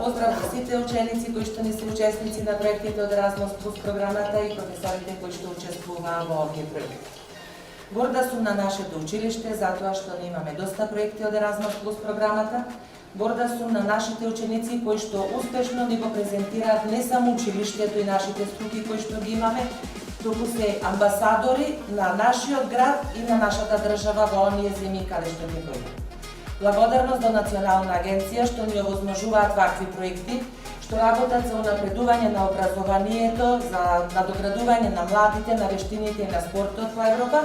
Поздрав за сите ученици кои што не се учесници на проектите од Еразмус Плюс програмата и професорите кои што учествуваа во овие проекти. Горда сум на нашето училиште затоа што не имаме доста проекти од Еразмус Плюс програмата. Горда сум на нашите ученици кои што успешно ни го презентираат не само училиштето и нашите струки кои што ги имаме, туку се амбасадори на нашиот град и на нашата држава во оние земји каде што ги дојдат. Благодарност до Национална агенција што ни овозможуваат вакви проекти, што работат за унапредување на образованието, за надоградување на младите, на вештините и на спортот во Европа.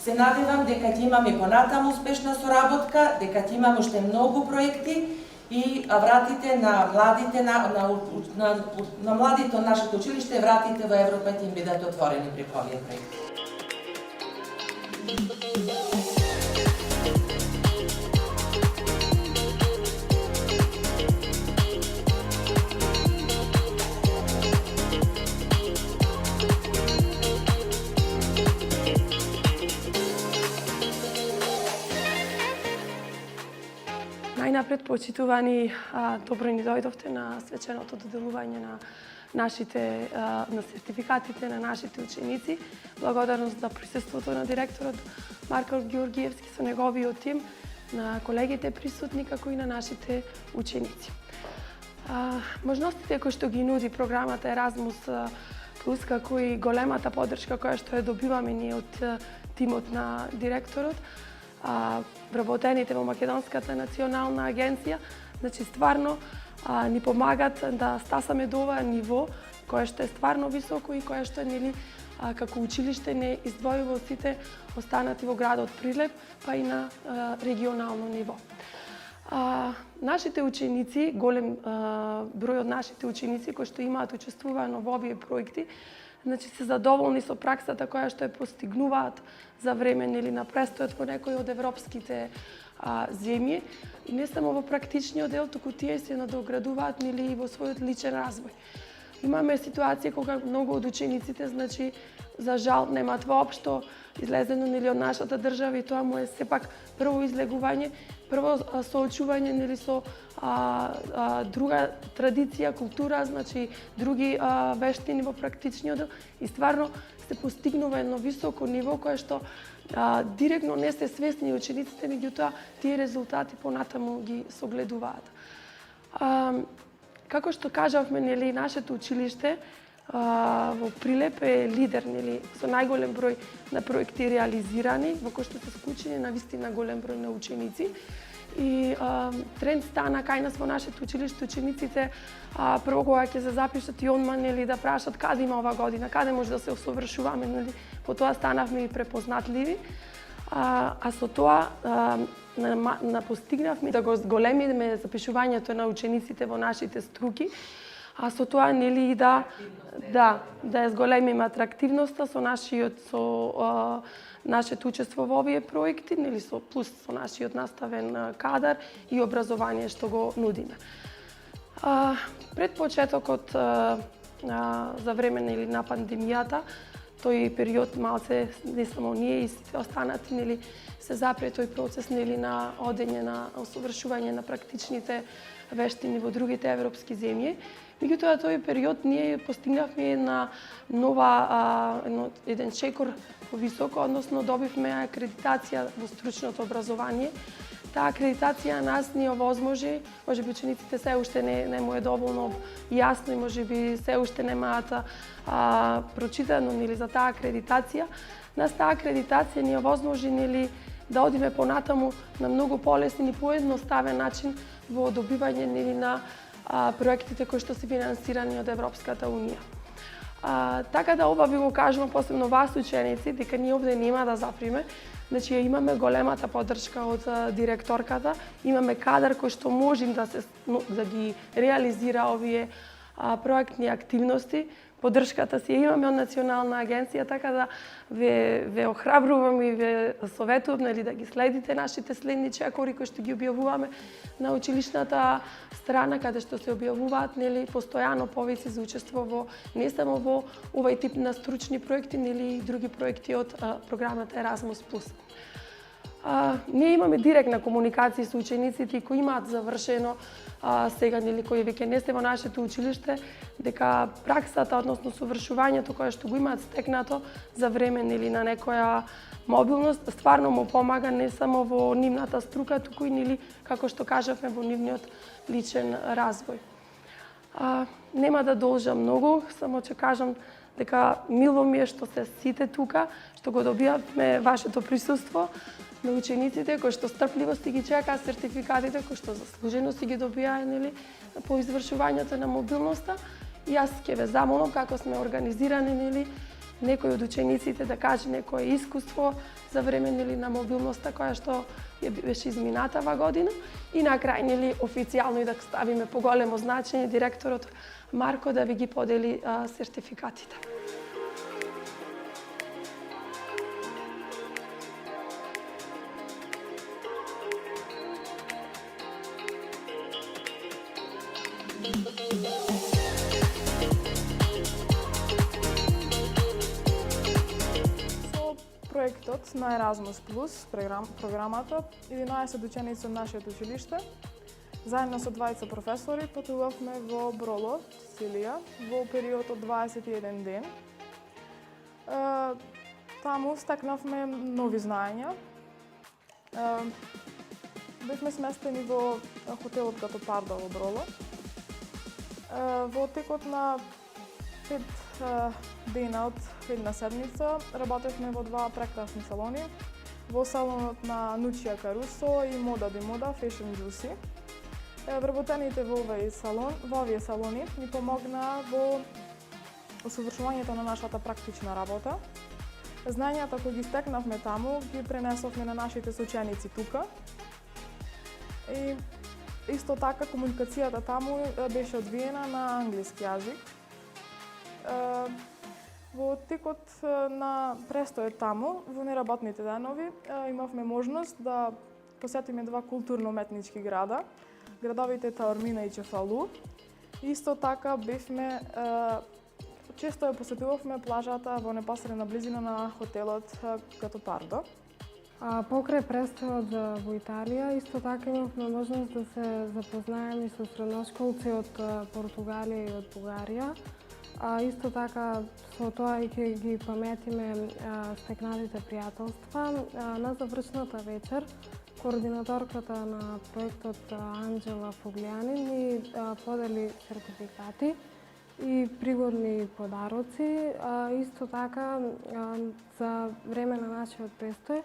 Се надевам дека ќе имаме понатаму успешна соработка, дека ќе имаме уште многу проекти и вратите на младите на младите од нашето училиште, вратите во Европа ќе им бидат отворени преку овие проекти. Најнапред, почитувани, добро ни дојдовте на свеченото доделување на нашите на сертификатите на нашите ученици. Благодарност за присуството на директорот Марко Ѓорѓиевски со неговиот тим, на колегите присутни, како и на нашите ученици. Можностите кои што ги нуди програмата Еразмус Плюс, како и големата поддршка која што ја добиваме ние од тимот на директорот, вработените во Македонската национална агенција, значи стварно ни помагат да стасаме до ова ниво кое што е стварно високо и кое што нели како училиште не издвојува од сите останати во градот Прилеп, па и на регионално ниво. Нашите ученици, голем број од нашите ученици кои што имаат учествувано во овие проекти, значи се задоволни со праксата која што ја постигнуваат за време нели на престојот во некои од европските земји и не само во практичниот дел, туку тие се надоградуваат нели и во својот личен развој. Имаме ситуација кога многу од учениците, значи, за жал немаат воопшто излезено нели од нашата држава и тоа му е сепак прво излегување, прво соочување нели со друга традиција, култура, значи други вештини во практичниот дел и стварно се постигнува едно високо ниво кое што директно не се свесни учениците, меѓутоа тие резултати понатаму ги согледуваат. Како што кажавме, нели нашето училиште во Прилеп е лидер, нели со најголем број на проекти реализирани, во кои што се склучени на вистина голем број на ученици. И тренд стана кај нас во нашето училиште учениците прво кога ќе се запишат и одма нели да прашат каде има ова година, каде може да се усовршуваме, нели по тоа станавме и препознатливи. А со тоа постигнавме да го зголемиме запишувањето на учениците во нашите струки, а со тоа нели и да ја зголемиме атрактивноста со нашето учество во овие проекти, нели плюс со нашиот наставен кадар и образование што го нудиме. Пред почетокот за време нели на пандемијата, тој период малце не само ние и сите останати нели се запре тој процес нели на одење на усовршување на практичните вештини во другите европски земји. Меѓутоа тој период ние постигнавме еден чекор повисоко, односно добивме акредитација во стручното образование. Таа акредитација нас ни овозможи, можеби учениците се уште не му е доволно јасно и можеби се уште немаат прочитано нели за таа акредитација. Нас таа акредитација ни овозможи нели да одиме понатаму на многу полесен и поедноставен начин во добивање нели на проектите кои што се финансирани од Европската унија. Така да ова ви го кажувам посебно вас ученици, дека ние овде нема да заприме. Значи имаме големата поддршка од директорката, имаме кадар кој што може да ги реализира овие проектни активности. Поддршката си имаме од Национална агенција, така да ве охрабрувам и ве советувам нели да ги следите нашите следни чекори кои што ги објавуваме на училишната страна, каде што се објавуваат нели постојано повици за учество во не само во овај тип на стручни проекти, нели и други проекти од програмата Еразмус Плюс. Ние имаме директна комуникација со учениците кои имаат завршено сега нели кои веќе не сте во нашето училиште, дека праксата, односно совршувањето кое што го имаат стекнато за време нели на некоја мобилност, стварно му помага не само во нивната струка, туку и нели како што кажавме во нивниот личен развој. Нема да должам многу, само ќе кажам дека мило ми е што сте сите тука, што го добиваме вашето присуство, на учениците кои што стрпливо си ги чекаат сертификатите, кои што заслужено си ги добиаат нели по извршувањето на мобилноста. И јас ќе ве замолам како сме организирани нели некој од учениците да каже некое искуство за време нели на мобилноста која што ја беше изминатава година и на крај нели официјално и да ставиме поголемо значење директорот Марко да ви ги подели сертификатите. Со проектот на Еразмус Плюс, програмата, 11 ученици од нашиот училиште, заедно со 20 професори, патувавме во Броло, Сицилија, во период од 21 ден. Таму стекнавме нови знаења. Бевме сместени во хотелот Гатопардо во Броло. Во текот на 5 дена од една седмица работевме во два прекрасни салони. Во салонот на Нучија Карусо и Мода де Мода Fashion Juicy. Вработените во овие салони ни помогна во усовршувањето на нашата практична работа. Знаењата кои ги стекнавме таму ги пренесовме на нашите соученици тука. И исто така комуникацијата таму беше одвиена на англиски јазик. Во текот на престојот таму, во неработните денови, имавме можност да посетиме два културно-уметнички града, градовите Таормина и Чефалу. Исто така често ја посетувавме плажата во непосредна близина на хотелот Гатопардо. Покрај престојот во Италија, исто така имавме можност да се запознаеме со средношколци од Португалија и од Бугарија. Исто така со тоа и ќе ги паметиме стекнатите пријателства. На завршната вечер, координаторката на проектот Анџела Фуглијанин ни подели сертификати и пригодни подароци. Исто така за време на нашиот престој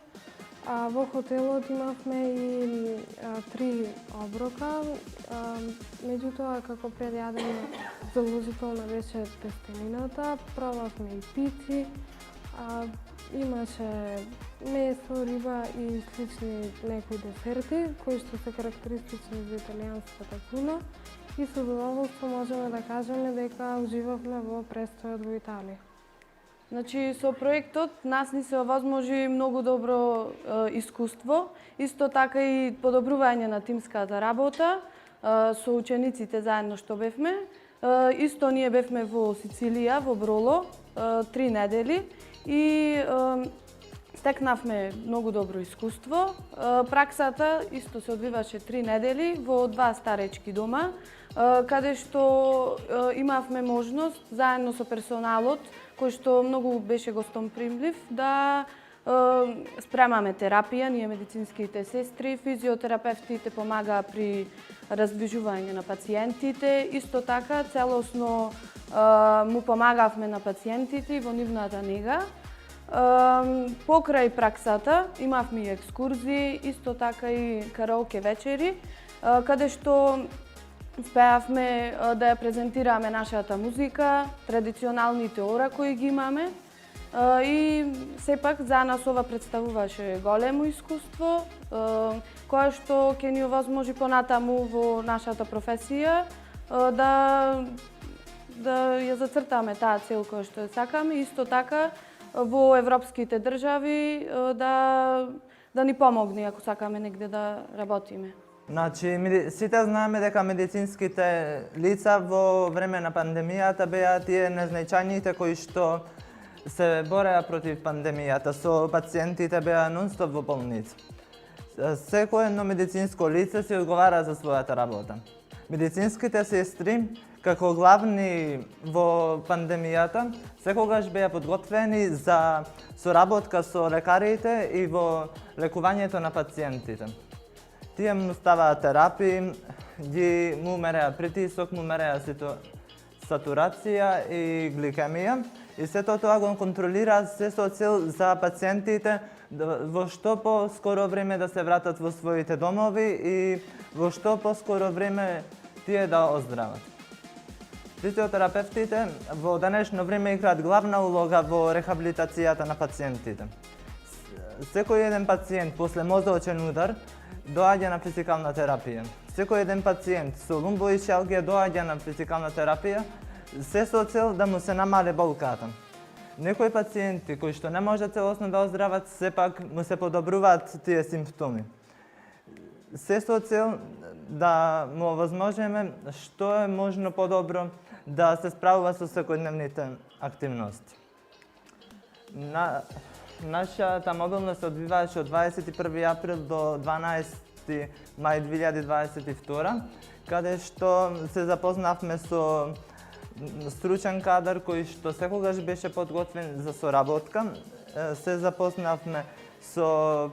во хотелот имавме и 3 оброка, меѓутоа како предјадено заложителна беше тестенината, пробавме и пици, имаше месо, риба и слични некои десерти кои што се карактеристични за италијанската куна и со задоволство можеме да кажеме дека уживавме во престојот во Италија. Значи, со проектот нас ни се овозможи многу добро искуство, исто така и подобрување на тимската работа со учениците заедно што бевме. Исто ние бевме во Сицилија, во Броло, 3 недели и стекнавме многу добро искуство. Праксата исто се одвиваше 3 недели во 2 старечки дома, каде што имавме можност заедно со персоналот кој што многу беше гостопримлив да спремаме терапија, ние медицинските сестри, физиотерапевтите помагаа при раздвижување на пациентите, исто така целосно му помагавме на пациентите во нивната нега. Покрај праксата имавме и екскурзии, исто така и караоке вечери, каде што успеавме да ја презентираме нашата музика, традиционалните ора кои ги имаме и сепак за нас ова представуваше големо искуство, кое што ќе ни овозможи понатаму во нашата професија да ја зацртаме таа цел која што ја сакаме, исто така во европските држави да ни помогне ако сакаме негде да работиме. Значи, сите знаеме дека медицинските лица во време на пандемијата беа тие незнајчајните кои што се бореа против пандемијата. Со пациентите беа нон-стоп во болница. Секој едно медицинско лице си одговара за својата работа. Медицинските сестри, како главни во пандемијата, секогаш беа подготвени за соработка со лекарите и во лекувањето на пациентите. Тие му ставаат терапии, му мереа притисок, му мереа сатурација и гликемија и сето тоа го контролираат се со цел за пациентите во што поскоро време да се вратат во своите домови и во што поскоро време тие да оздрават. Физиотерапевтите во денешно време играат главна улога во рехабилитацијата на пациентите. Секој еден пациент после мозочен удар доаѓа на физикална терапија. Секој еден пациент со лумбоишалгија доаѓа на физикална терапија, се со цел да му се намале болката. Некои пациенти кои што не можат целосно да оздрават, сепак му се подобруваат тие симптоми. Се со цел да му овозможиме што е можно подобро да се справува со секојдневните активности. Нашата мобилност се одвиваше од 21 април до 12 мај 2022, каде што се запознавме со стручен кадар кој што секогаш беше подготвен за соработка. Се запознавме со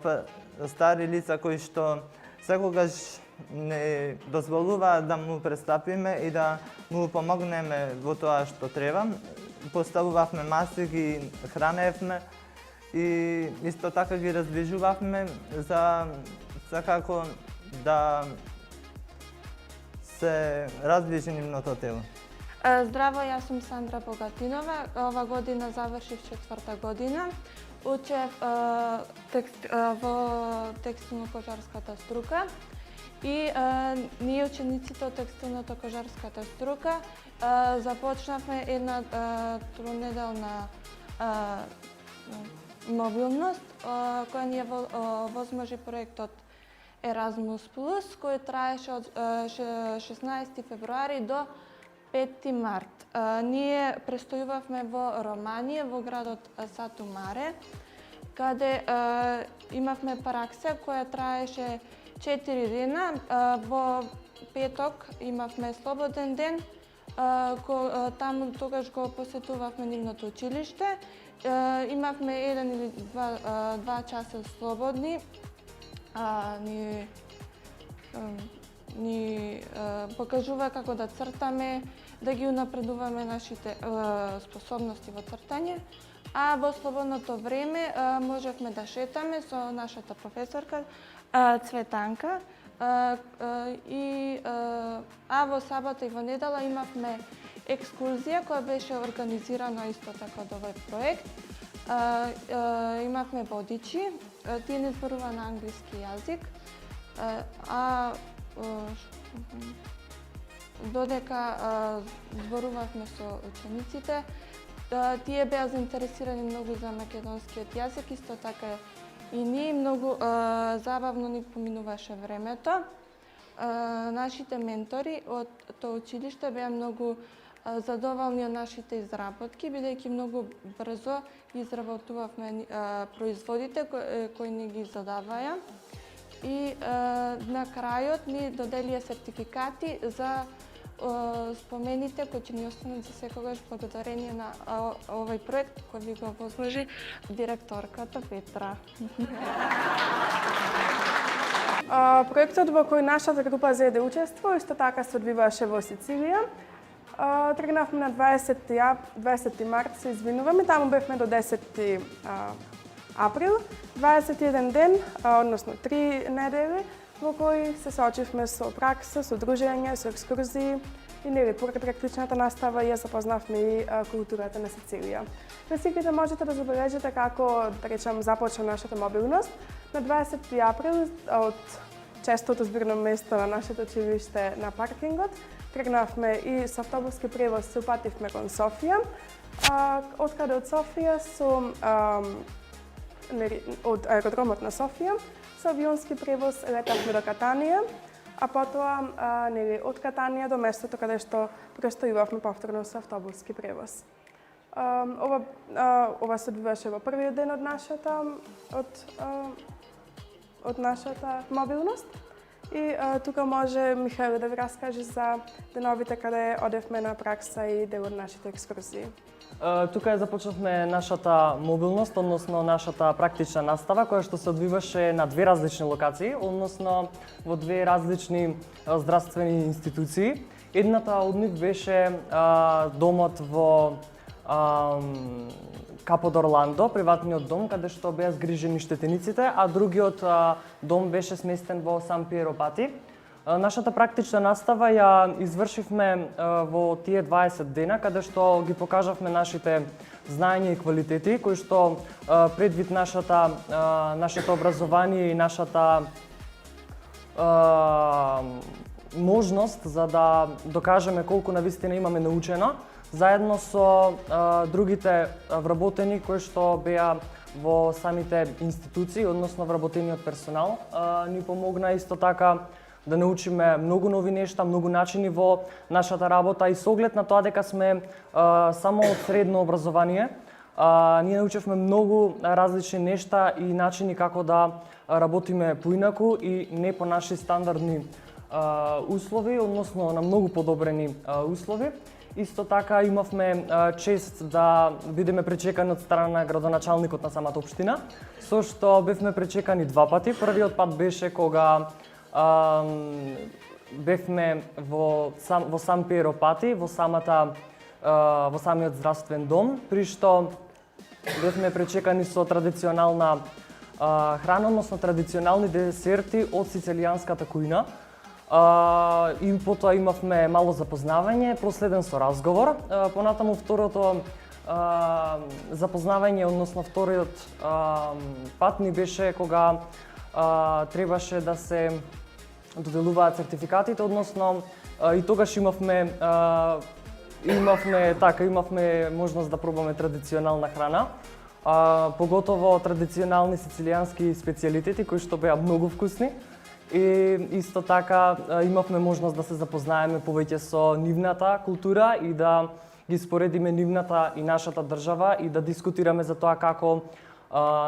стари лица кои што секогаш не дозволуваат да му престапиме и да му помогнеме во тоа што треба. Поставувавме маси, ги храневме и исто така ги раздвижувавме за како да се раздвижи нивното тело. Здраво, јас сум Сандра Богатинова. Ова година завршив 4-та година. Учев во текстилно-кожарската струка и ние учениците од текстилно-кожарската струка започнавме една тронеделна мобилност која ни возможи проектот Erasmus+, кој траеше од 16 февруари до 5 март. Ние престојувавме во Романија, во градот Сату Маре, каде имавме пракса која траеше 4 дена. Во петок имавме слободен ден, таму тогаш го посетувавме нивното училиште. Имавме 1 или 2 часа слободни. Ни покажува како да цртаме, да ги унапредуваме нашите способности во цртање, а во слободното време можевме да шетаме со нашата професорка Цветанка а во сабота и во недела имавме екскурзија која беше организирана исто така од овој проект. Имавме водичи, тие не зборува на англиски јазик, додека зборувавме со учениците, тие беа заинтересирани многу за македонскиот јазик, исто така и ние многу забавно ни поминуваше времето. Нашите ментори од тоа училиште беа многу задоволни од нашите изработки, бидејќи многу брзо изработувавме производите кои ни ги задаваја. И на крајот ни доделија сертификати за спомените кои ќе ни останат за секогаш благодарение на овој проект кој ви го возложи директорката Петра. Проектот во кој нашата група зеде учество исто така се одвиваше во Сицилија. Тргнавме на 20 март, се извинуваме, таму бевме до 10 април, 21 ден, односно 3 недели, во кои се соочивме со пракса, со дружење, со екскурзии и нели поред практичната настава ја запознавме и културата на Сицилија. На сиките можете да забележите како, да речем, започна нашата мобилност. На 20 април од честото збирно место на нашето училиште на паркингот, тргнавме и со автобуски превоз се упативме кон Софија, од каде од Софија од аеродромот на Софија, со авионски превоз летавме до Катанија, а потоа од Катанија до местото каде што престојувавме повторно со автобуски превоз. Ова се одвиваше во првиот ден од од нашата мобилност. И тука може Михаил да ви раскаже за деновите каде одевме на пракса и дел од нашите екскурзии. Тука започнавме нашата мобилност, односно нашата практична настава, која што се одвиваше на две различни локации, односно во две различни здравствени институции. Едната од нив беше домот во Капо д'Орландо, приватниот дом, каде што беа згрижени штетениците, а другиот дом беше сместен во Сан Пиеро Пати. Нашата практична настава ја извршивме во тие 20 дена, каде што ги покажавме нашите знаења и квалитети, кои што предвид нашето образование и нашата можност за да докажеме колку навистина имаме научено, заедно со другите вработени кои што беа во самите институции, односно вработениот персонал, ни помогна исто така да научиме многу нови нешта, многу начини во нашата работа и со оглед на тоа дека сме само од средно образование, ние научивме многу различни нешта и начини како да работиме поинаку и не по наши стандардни услови, односно на многу подобрени услови. Исто така имавме чест да бидеме пречекани од страна на градоначалникот на самата општина, со што бевме пречекани два пати. Првиот пат беше кога бевме во Сан Пиеро Пати, во самиот здравствен дом, при што бевме пречекани со традиционална храна, односно традиционални десерти од сицилијанската кујна. И потоа имавме мало запознавање, проследен со разговор. Понатаму второто запознавање, односно вториот пат ни беше кога требаше да се доделуваат сертификатите, односно и тогаш имавме можност да пробаме традиционална храна, поготово традиционални сицилијански специјалитети кои што беа многу вкусни. И исто така имавме можност да се запознаеме повеќе со нивната култура и да ги споредиме нивната и нашата држава и да дискутираме за тоа како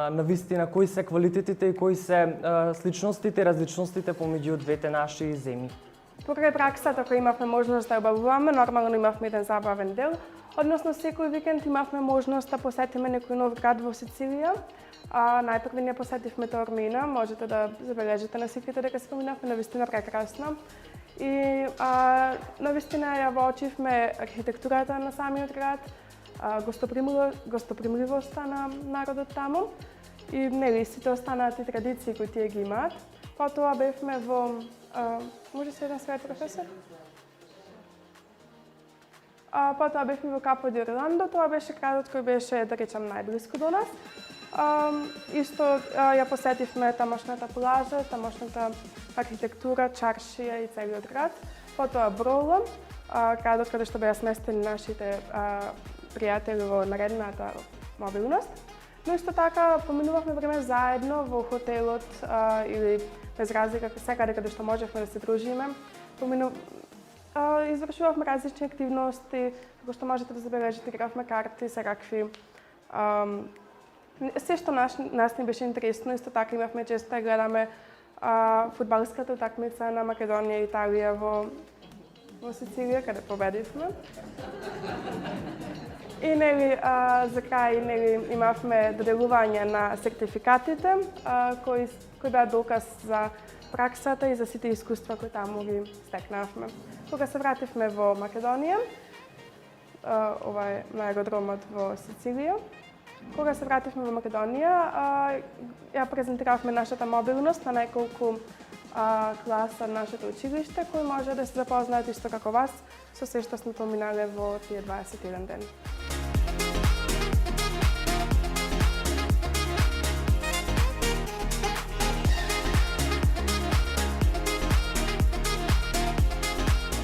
навистина кои се квалитетите и кои се сличностите и различностите помеѓу двете наши земји. Покрај праксата која имавме можност да обавуваме, нормално имавме еден забавен дел, односно секој викенд имавме можност да посетиме некој нов град во Сицилија. Најпрво ние посетивме Таормина, можете да забележите на сликите дека споминавме, навистина прекрасна. И навистина ја воочивме архитектурата на самиот град, гостопримливоста на народот таму и нели сите останати традиции кои тие ги имаат. Потоа бевме во може се еден свет професор? Потоа бевме во Капо д'Орландо, тоа беше градот кој беше, да речам, најблиску до нас. Исто ја посетивме тамошната плажа, тамошната архитектура, чаршија и целиот град. Потоа Брола, градот каде што беа сместени нашите пријатели во наредната мобилност. Но исто така поминувавме време заедно во хотелот или без разлика секаде каде што можевме да се дружиме. Извршувавме различни активности, како што можете да забележите, игравме карти, секакви се што нас ни беше интересно, исто така имавме чест да гледаме фудбалската утакмица на Македонија и Италија во Сицилија, каде победивме. И нели за крај имавме доделување на сертификатите кои беа доказ за праксата и за сите искуства кои таму ги стекнавме. Кога се вративме во Македонија, ова е на аеродромот во Сицилија, кога се вративме во Македонија, ја презентиравме нашата мобилност на неколку класа на нашето училиште, кои може да се запознаат исто како вас со се што сме поминале во тие 21 ден.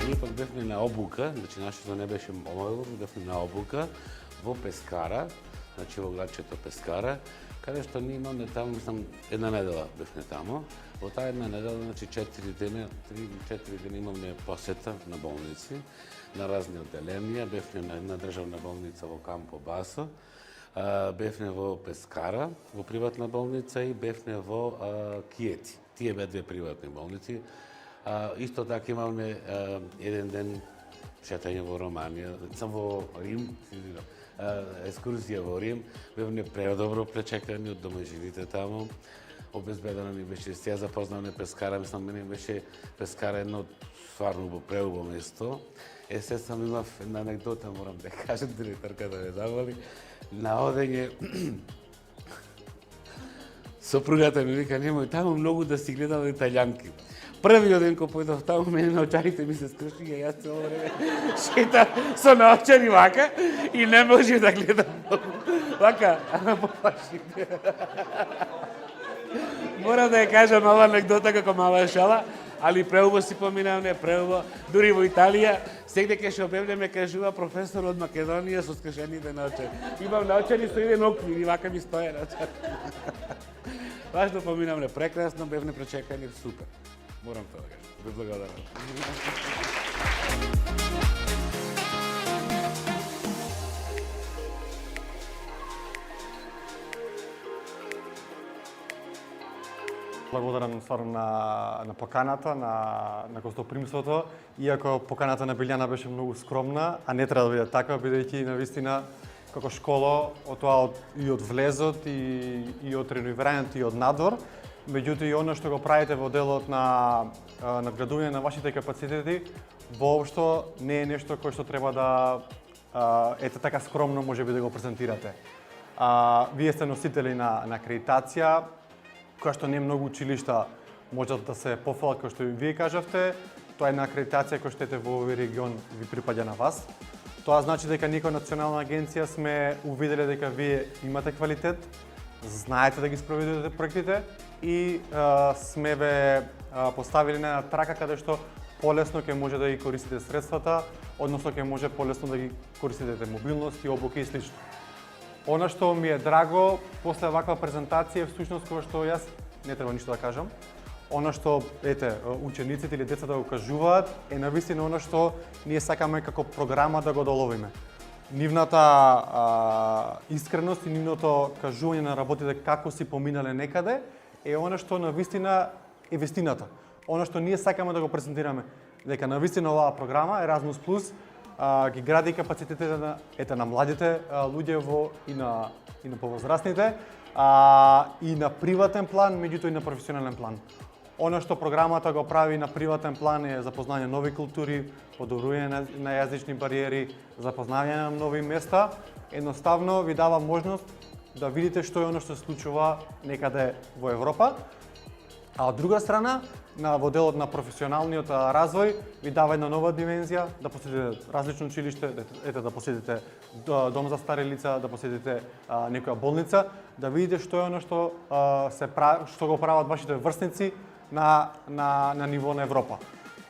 Ние пак бевме на обука, значи нашето не беше мобилно, бевме на обука во Пескара, значи во градчето Пескара, каде што ние имаме таму, мислам, една недела бевме таму. Во таа една недела, значи 4 дена имаме посета на болници, на разни одделенија. Бевме на една државна болница во Кампо Басо, бевме во Пескара, во приватна болница и бевме во Киети. Тие бе две приватни болници. Исто така имавме еден ден шетање во Романија, сам во Рим, екскурзија во Рим. Бевме предобро пречекани од домаќините таму. Обезбедено ни беше, сега запознавме Пескара, мислам, мене беше Пескара едно стварно преубаво место. Се сам имав една анекдота, морам да кажам, директорка да ме завали. На одење, сопругата ми вика, немој таму многу да си гледал италијанки. Првиот ден кога појдов таму, мене на очарите ми се скрши, и јас цело време шетам со наочари вака и не може да гледам многу. Вака, ама поплаши. Морам да ја кажам ова анекдота како мала шала, али преубо си поминавме, преубо, дури во Италија, сегде ке ше објавljаме, кажува професор од Македонија со скршените наочари. Имам наочари со еден оквир и вака ми стоја наочари. Важно поминавме, прекрасно, бевне пречекани, супер. Морам тоа да кажам. Ви благодарам. Благодарам стварно на поканата, на гостопримството, иако поканата на Билјана беше многу скромна, а не треба да биде така, бидејќи навистина како школа, и од влезот, и од реновирањето, и од надвор. Меѓутоа и оно што го правите во делот на надградување на вашите капацитети, воопшто не е нешто кое што треба да ете така скромно можеби да го презентирате. Вие сте носители на акредитација, која што не многу училишта можат да се пофалат, кој што вие кажавте. Тоа е една акредитација која што во овој регион ви припаѓа на вас. Тоа значи дека ние како национална агенција сме увиделе дека вие имате квалитет, знаете да ги спроведувате проектите и сме ве поставили на трака каде што полесно ќе може да ги користите средствата, односно ќе може полесно да ги користите мобилност и обуки и слично. Она што ми е драго после ваква презентација, всушност кога што јас не треба ништо да кажам, она што учениците или децата го кажуваат е навистина она што ние сакаме како програма да го доловиме. Нивната искреност и нивното кажување на работите како си поминале некаде е она што навистина е вистината. Она што ние сакаме да го презентираме, дека навистина оваа програма Erasmus Plus ги гради капацитетите на младите луѓе и на повозрастните, и на приватен план, меѓутоа и на професионален план. Она што програмата го прави на приватен план е запознање нови култури, подобрување на јазични бариери, запознање на нови места, едноставно ви дава можност да видите што е оно што се случува некаде во Европа. А од друга страна, во делот на професионалниот развој ви дава една нова димензија, да посетите различно училиште, да посетите дом за стари лица, да посетите некоја болница, да видите што е оно што го прават вашите врсници на ниво на Европа.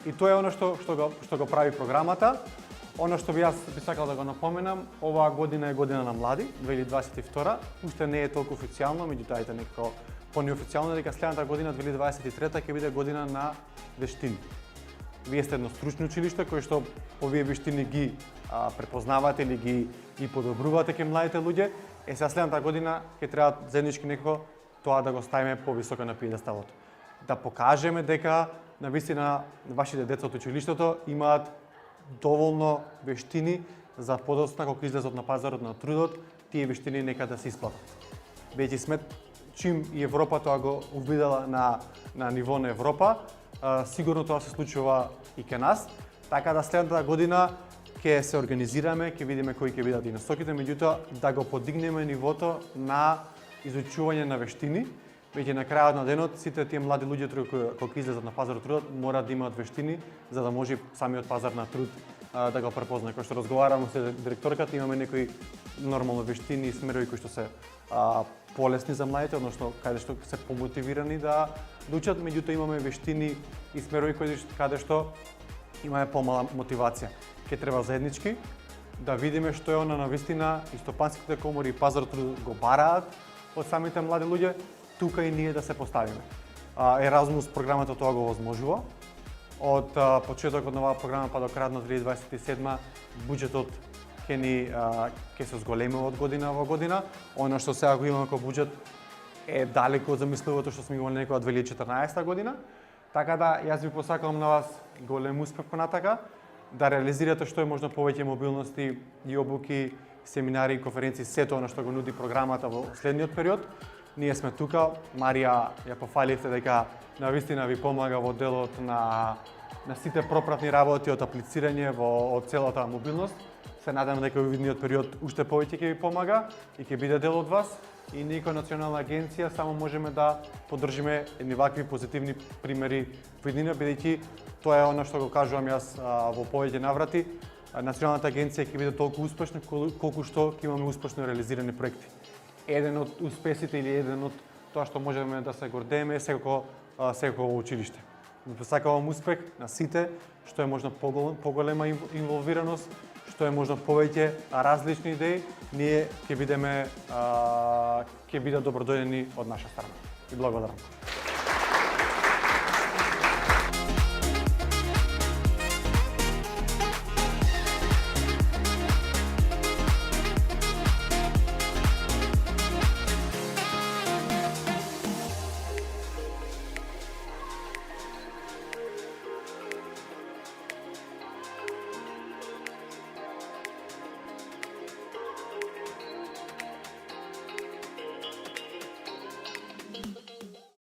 И тоа е оно што го прави програмата. Оно што би сакал да го напоменам, оваа година е година на млади, 2022, уште не е толку официјално, меѓутоа е некако по-неофицијално дека следната година, 2023, ќе биде година на вештини. Вие сте едно стручно училиште кој што овие вештини ги препознавате или ги подобрувате кај младите луѓе. Сега следната година ќе треба заеднички некако тоа да го ставиме повисоко на пиедесталот. Да покажеме дека навистина вашите деца од училиштето имаат доволно вештини за подоцна кога излезат на пазарот на трудот, тие вештини нека да се исплатат. Веќе чим и Европа тоа го увидела на ниво на Европа, сигурно тоа се случува и кај нас, така да следната година ќе се организираме, ќе видиме кои ќе бидат и насоките, меѓутоа да го подигнеме нивото на изучување на вештини, веќе на крајот на денот сите тие млади луѓе кои излезат на пазарот на трудот мора да имаат вештини за да може самиот пазар на труд да го препознае. Кој што разговараме со директорката, имаме некои нормално вештини и смерови кои што се полесни за младите, односно каде што се помотивирани да учат, меѓутоа имаме вештини и смерови каде што имаме помала мотивација. Ке треба заеднички да видиме што е она навистина и стопанските комори и пазарот го бараат од самите млади луѓе, тука и ние да се поставиме. Erasmus програмата тоа го возможува. Од почетокот на оваа програма па до крајот на 2027 буџетот ќе се зголемува од година во година. Оно што сега го имаме како буџет е далеко од замисливото што сме имали некоја 2014 година. Така да, јас ви посакувам на вас голем успех понатака, да реализирате што е можно повеќе мобилности и обуки, семинари и конференции, сето она што го нуди програмата во следниот период. Ние сме тука. Марија ја пофаливте дека навистина ви помага во делот на сите пропратни работи од аплицирање од целата мобилност. Се надам дека во видниот период уште повеќе ќе ви помага и ќе биде дел од вас. И ние како национална агенција само можеме да поддржиме едни вакви позитивни примери во иднина, бидејќи тоа е она што го кажувам јас во повеќе наврати. Националната агенција ќе биде толку успешна колку што ќе имаме успешно реализирани проекти. Еден од успесите или еден од тоа што можеме да се гордееме е секако училиште. Ви посакувам успех на сите, што е можно поголема инволвираност, што е можно повеќе различни идеи, ние ќе бидат добродојдени од наша страна. И благодарам.